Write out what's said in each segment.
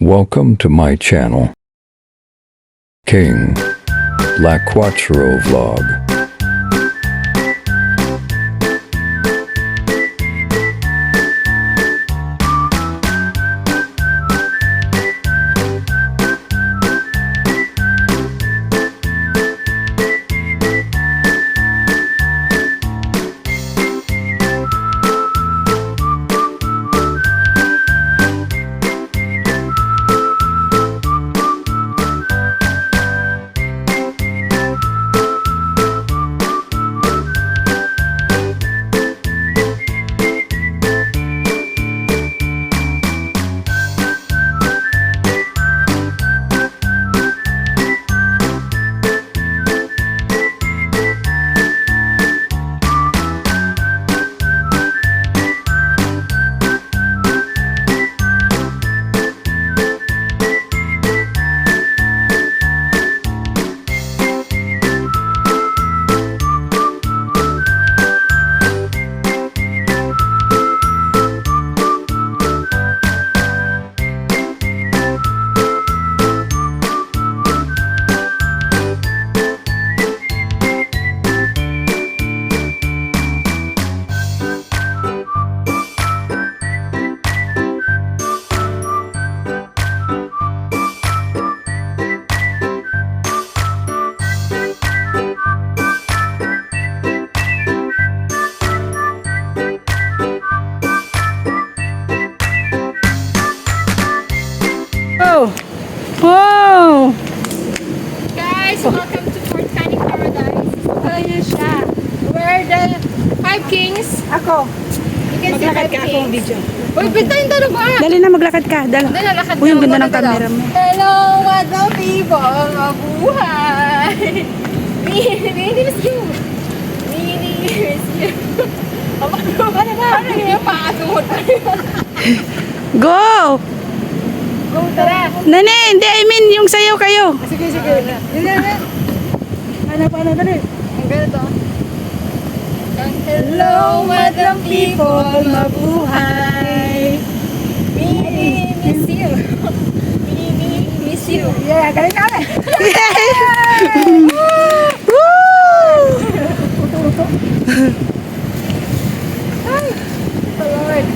Welcome to my channel, King La Quattro Vlog. Oh! Wow! Guys, welcome to Fort Canning Paradise. Ayan siya. Where the five kings. Ako. You can see Maglakad five ka akong kings. video. Uy, pintayin tayo ba? Dali na, maglakad ka. Dala. Hindi, lalakad Uy, ang na. ganda ng Maganda camera daw. mo. Hello, what the people? Mabuhay. Mini miss you. Mini miss you. Ano ba? Ano yung pakatungod pa rin? Go! Go, tara. Nani, hindi, I mean, yung sayo kayo. Sige. Ano, dali. Ang ganito. Hello, madam people, mabuhay. Mini miss you. Mini miss you. Yeah, galing kami. Woo! Ay, Lord.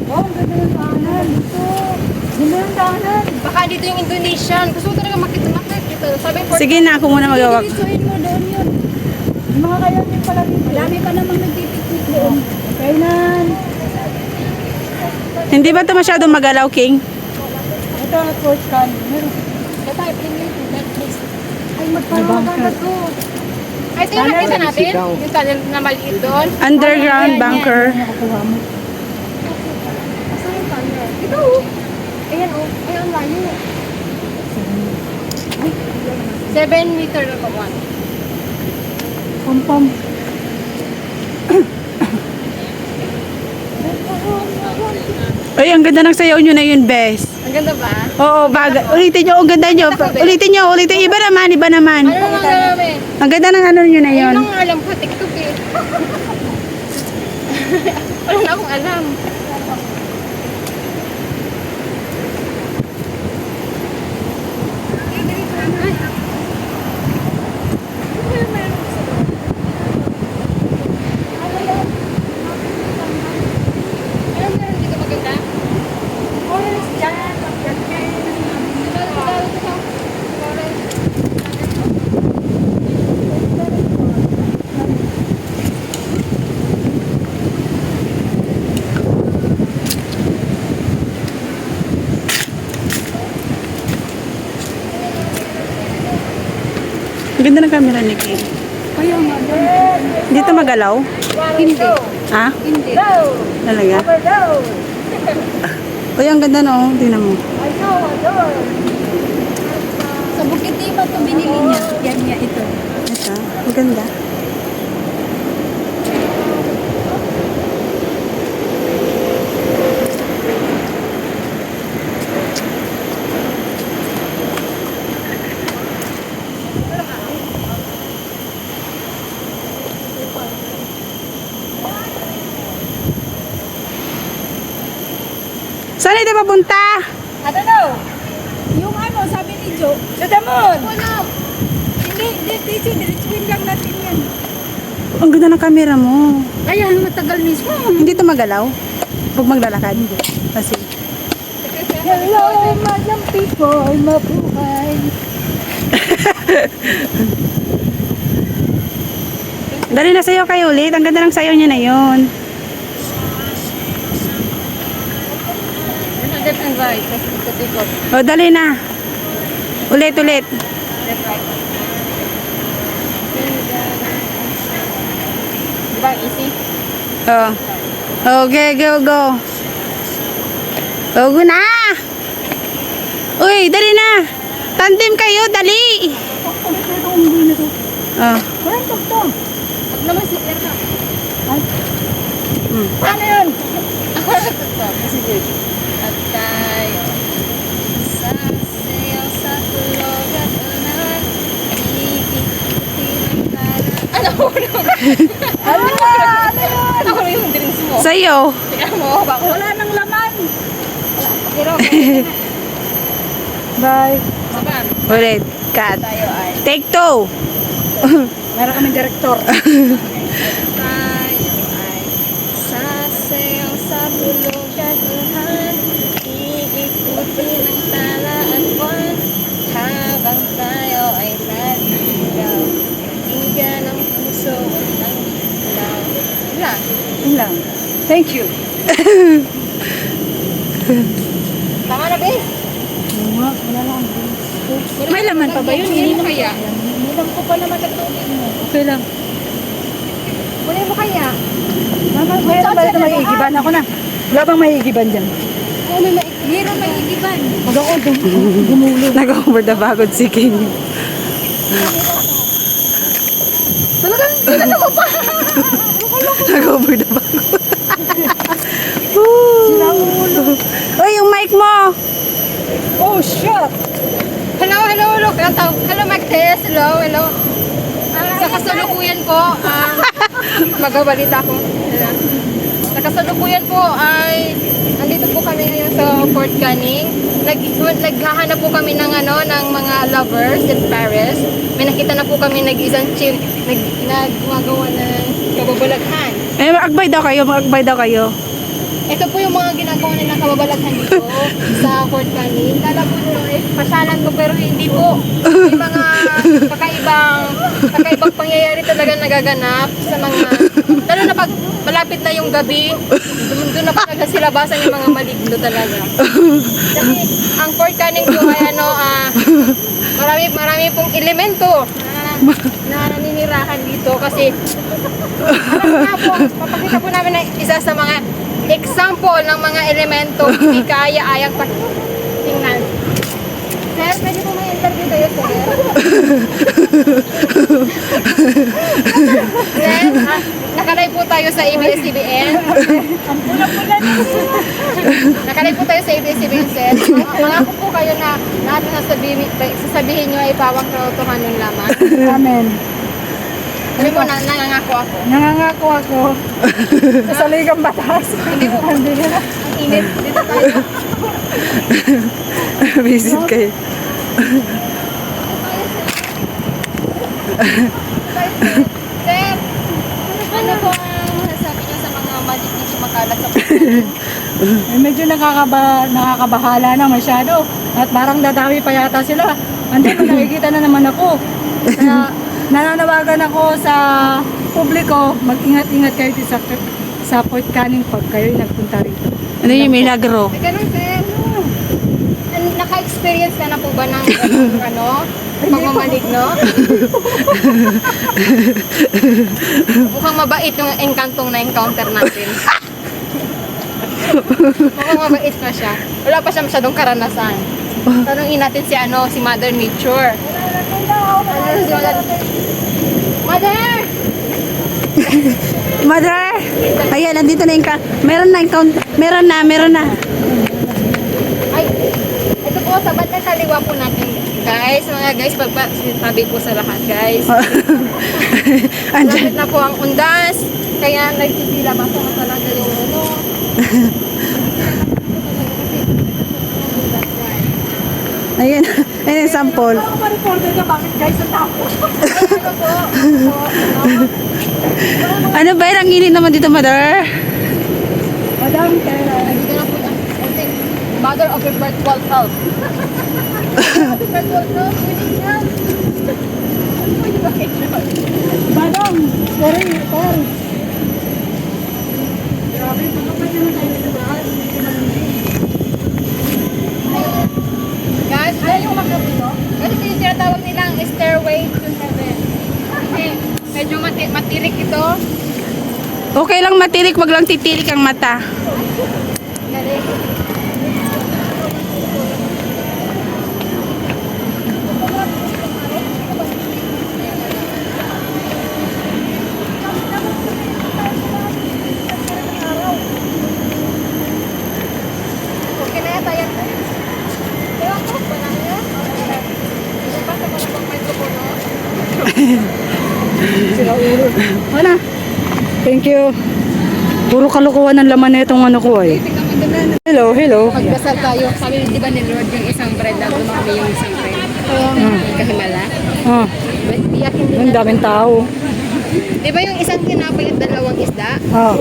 Oh, ang ganda ng daanan. Ganda ng daanan. Baka dito yung Indonesian. Gusto ko talaga makita. Sabi ko, Sige na, ako muna magawak. disuin mo doon yun. Yung mga kayo din pala dito. Marami pa namang nagtipiknik doon. Kainan. Hindi ba ito masyadong magalaw, King? Ito ang Fort Canning. Meron. Ito ay premium to Netflix. Ay, magpapaganda to. Ay, ito yung nakita natin. Yung tunnel na maliit doon. Underground bunker. Asan yung tunnel? Ito oh. Ayan oh. Ay, ang layo. 7 meter na pa one. Pom-pom. Ay, ang ganda ng sayaw nyo na yun, best. Ang ganda ba? Oo, bagay. Ulitin nyo, ang ganda nyo. Ulitin nyo. Iba naman. Ano naman namin? Ang ganda ng ano nyo na yun. Ayun ang alam ko, TikTok eh. Wala na akong alam. Anong meron dito maganda? Forest dyan. Ang ganda ng camera ni King. Ayaw nga Dito magalaw? Hindi. Ha? Hindi. Talaga? Uy, ang ganda no. Tingnan mo. Sa Bukit Diba ito binili niya. Yan niya ito. Ito. Ang ganda. Saan ito papunta? pupunta? I don't know. Yung ano, sabi ni Joe, sa damon. Hindi, diretsuin lang natin yan. Ang ganda ng camera mo. Ayan, matagal mismo. Hindi to magalaw? Pag maglalakad? Kasi. Hello, madam people, mabuhay. Dali na sayo kayo ulit. Ang ganda ng sayo niya na yun. Left and right, kasi katikot. O, dali na. Ulit. Left, right. Diba, easy? Oh. Okay, go. Oh, go na! Uy, dali na! Tandem kayo, dali! Oh. Parang tugtong. Huwag naman si Erna. Hmm. Paano yun? Ako na tugtong. Sige. At tayo sasayaw sa tulog at unan. Iikuti ng tala. Ano mo? Ano yun? Ako yung drinks mo. Sayo. Tingnan mo, baka wala nang laman. Pero, Bye. saban. Ulit. Cut. Tayo ay. Take two. Meron kami direktor. Tayo ay sasayaw sa tulog at uhan. Iikuti ng tala at buwan. Habang tayo ay naligaw. Pakinggan ang puso at ang ilaw. Ilan? Ilang. Thank you. Tama na, be? Wala lang. May laman pa ba yun? Hindi mo kaya? Nilam ko pa naman ang tubig mo. Okay lang. Kunin mo kaya? Mama, kaya na ba ito maiigiban? Ako na. Wala bang maiigiban dyan? Oo, meron may igiban. Pag ako gumulo. Nag-over the bagod si King. Talagang, tinanong ko pa. Nag-over the bagod. Uy, yung mic mo! Oh, shit! Hello, look. Hello, Magtes. Hello. Sa kasalukuyan po, magabalita ko. Sa kasalukuyan po ay nandito po kami ngayon sa Fort Canning. Naghahanap po kami ng ng mga lovers in Paris. May nakita na po kami nag-isang chill, nagmagawa ng kababalaghan. Mag-agbay daw kayo. Ito po yung mga ginagawa nilang kababalaghan dito sa Fort Canning. Kala po nyo, pasyalan ko pero hindi po. May mga kakaibang pangyayari talaga nagaganap sa mga, lalo na pag malapit na yung gabi, doon na talaga silabasan yung mga maligno talaga. Kasi ang Fort Canning po ay marami pong elemento na naninirahan dito kasi papakita po namin na isa sa mga example ng mga elemento hindi kaya-ayang tingnan. Sir, pwede po may interview tayo, sir? Sir, nakalay po tayo sa ABS-CBN. Ang pula-pula na. Nakalay po tayo sa ABS-CBN, sir. Mangako po kayo na lahat na sasabihin nyo ay pawang katotohanan lamang. Amen. Sabi mo, nangangako ako. Nangangako ako. Sa saligang batas. Hindi po. Ang init. Dito tayo. Visit kayo. Sir, ano po ang masasabi niyo sa mga magic na sumakalat sa pagkain? Medyo nakakabahala na masyado. At parang dadawi pa yata sila. Hindi, nakikita na naman ako. Kaya nananawagan ako sa publiko, mag-ingat-ingat kayo sa Fort Canning pag kayo nagpunta rito. Ano yung milagro? Teka lang, sir. Naka-experience ka na po ba ng pagmamaligno? Mukhang mabait yung enkantong na-encounter natin. Mukhang mabait pa siya. Wala pa siya masyadong karanasan. Tanungin natin si Mother Nature. Mother! Mother! Ayan, nandito na yung meron na. Ay, ito po, sa bandang kaliwa po natin, guys. Mga guys, sabi po sa lahat, guys. Malapit na po ang undas. Kaya nagpipila ba po talaga yung Ayan, ayan yung sample. Ako ma-reporter ka, bakit guys ang tapo? Ano ba yun? Ang init naman dito, mother? Madam, Tera. Mother of perpetual health. Perpetual health, winning health. Madam, sorry. Grabe, patapay naman tayo sa bahay. Guys, alam yung makapito? Kasi yung tinatawag nilang stairway to heaven. Okay, medyo matirik ito. Okay lang matirik, wag lang titirik ang mata. Galing. Okay na yata yan. Ewan ko, wala na yan. Hindi pa sa mga pang microphone, no? Sila ulo. Ano? Thank you. Puro kalokohan ng laman na itong ano ko ay. Hello. Magdasal tayo. Sabi, di ba ni Lord yung isang bread na lumaki yung isang bread? Kahimala. Ah, Iyakin din ang natin. daming tao. Di ba yung isang tinapay at dalawang isda? Ah,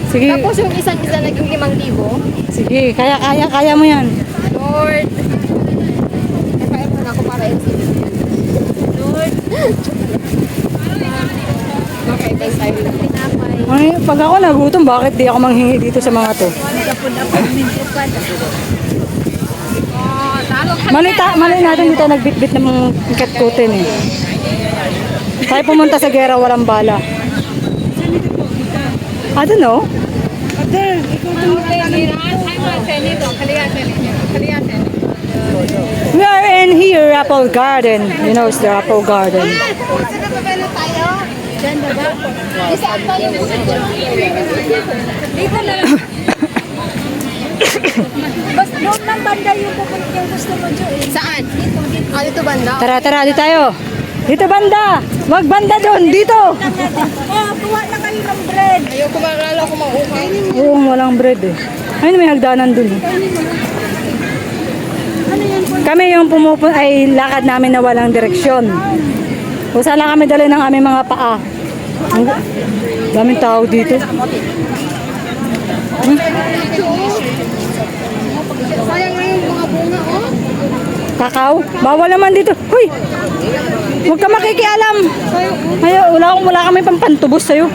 sige, Tapos yung isang isda naging 5,000. sige. Kaya mo yan. Lord. Kaya mo na ako para i-receive. Lord. Okay, thanks. I will tinapay. Ay, pag ako nagutom, bakit di ako manghingi dito sa mga to? Mali natin dito nagbitbit ng katkutin eh. Tayo pumunta sa gera, walang bala. I don't know. We are in here, Apple Garden. You know, it's the Apple Garden. Ganda ba? Saan tayo dito na lang. Basta doon lang banda yung pupunta yung gusto mo dyan. Saan? Dito. Ah, dito banda. Tara, di tayo. Dito banda. Wag banda doon, dito. Kuha na kayo ng bread. Ayoko maalala ko mauukay. Oo, walang bread eh. Ayun, may hagdanan dun. Eh. Kami yung ay lakad namin na walang direksyon. Kung saan lang kami dali ng aming mga paa. Ang daming tao dito. Sayang na yung mga bunga, oh. Kakao? Bawal naman dito. Huy! Huwag ka makikialam. Wala kami pampantubos sa'yo.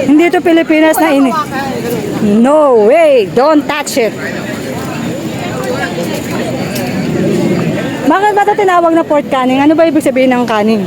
Hindi ito Pilipinas na ini. No way! Don't touch it! Bakit ba ito tinawag na Fort Canning? Ano ba ibig sabihin ng canning?